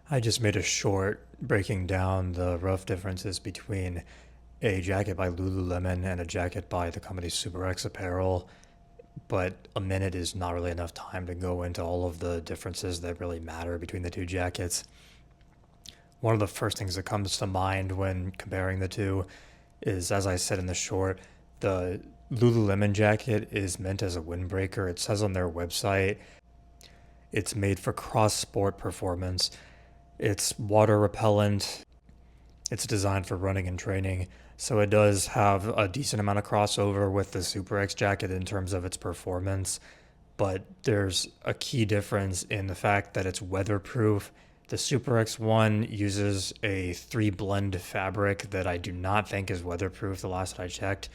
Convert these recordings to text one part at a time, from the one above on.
I just made a short breaking down the rough differences between a jacket by Lululemon and a jacket by the company SuperX Apparel, but a minute is not really enough time to go into all of the differences that really matter between the two jackets. One of the first things that comes to mind when comparing the two is, as I said in the short, the Lululemon jacket is meant as a windbreaker. It says on their website it's made for cross sport performance. It's water repellent. It's designed for running and training. So it does have a decent amount of crossover with the SuperX jacket in terms of its performance. But there's a key difference in the fact that it's weatherproof. The SuperX one uses a 3-blend fabric that I do not think is weatherproof the last I checked,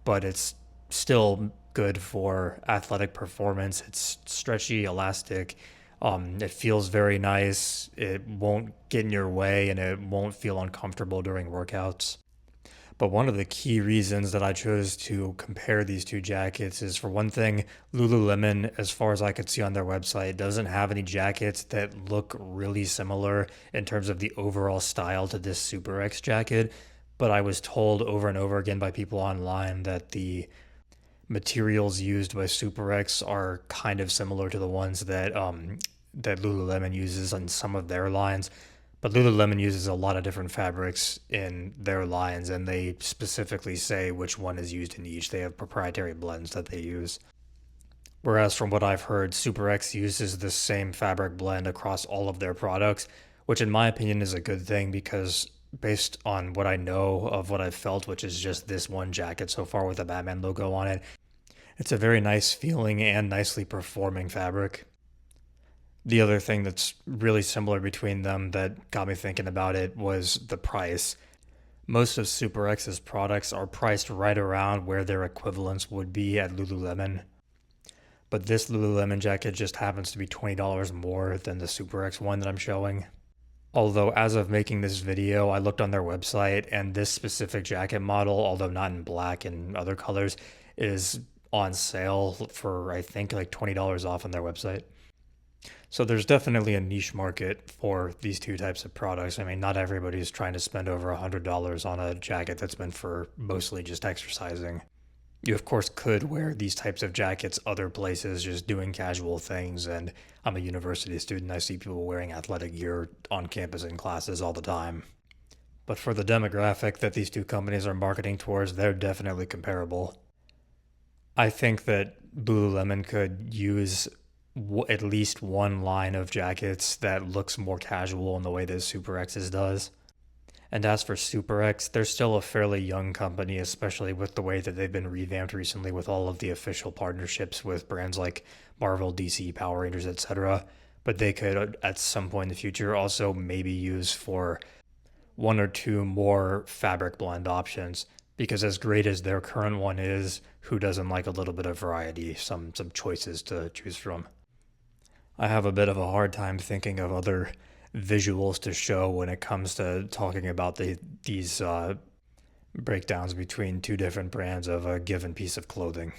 but it's still good for athletic performance. It's stretchy, elastic. It feels very nice. It won't get in your way and it won't feel uncomfortable during workouts. But one of the key reasons that I chose to compare these two jackets is, for one thing, Lululemon, as far as I could see on their website, doesn't have any jackets that look really similar in terms of the overall style to this SuperX jacket. But I was told over and over again by people online that the materials used by SuperX are kind of similar to the ones that Lululemon uses on some of their lines. But Lululemon uses a lot of different fabrics in their lines, and they specifically say which one is used in each. They have proprietary blends that they use. Whereas from what I've heard, SuperX uses the same fabric blend across all of their products, which in my opinion is a good thing because based on what I know of what I've felt, which is just this one jacket so far with a Batman logo on it, it's a very nice feeling and nicely performing fabric. The other thing that's really similar between them that got me thinking about it was the price. Most of SuperX's products are priced right around where their equivalents would be at Lululemon. But this Lululemon jacket just happens to be $20 more than the SuperX one that I'm showing. Although as of making this video, I looked on their website and this specific jacket model, although not in black and other colors, is on sale for I think like $20 off on their website. So there's definitely a niche market for these two types of products. I mean, not everybody's trying to spend over $100 on a jacket that's meant for mostly just exercising. You, of course, could wear these types of jackets other places, just doing casual things. And I'm a university student. I see people wearing athletic gear on campus in classes all the time. But for the demographic that these two companies are marketing towards, they're definitely comparable. I think that Lululemon could use at least one line of jackets that looks more casual in the way that SuperX's does. And as for SuperX, they're still a fairly young company, especially with the way that they've been revamped recently with all of the official partnerships with brands like Marvel, DC, Power Rangers, etc. But they could, at some point in the future, also maybe use for one or two more fabric blend options. Because as great as their current one is, who doesn't like a little bit of variety, some choices to choose from? I have a bit of a hard time thinking of other visuals to show when it comes to talking about these breakdowns between two different brands of a given piece of clothing.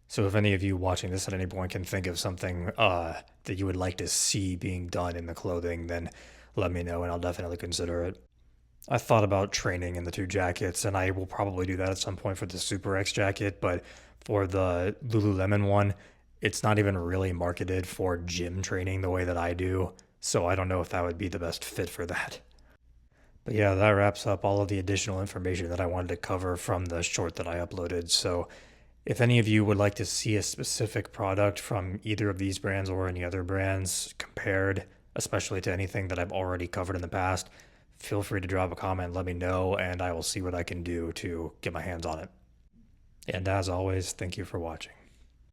So if any of you watching this at any point can think of something that you would like to see being done in the clothing, then let me know and I'll definitely consider it. I thought about training in the two jackets, and I will probably do that at some point for the SuperX jacket, but for the Lululemon one, it's not even really marketed for gym training the way that I do, so I don't know if that would be the best fit for that. But yeah, that wraps up all of the additional information that I wanted to cover from the short that I uploaded. So if any of you would like to see a specific product from either of these brands or any other brands compared, especially to anything that I've already covered in the past, feel free to drop a comment, let me know, and I will see what I can do to get my hands on it. And as always, thank you for watching.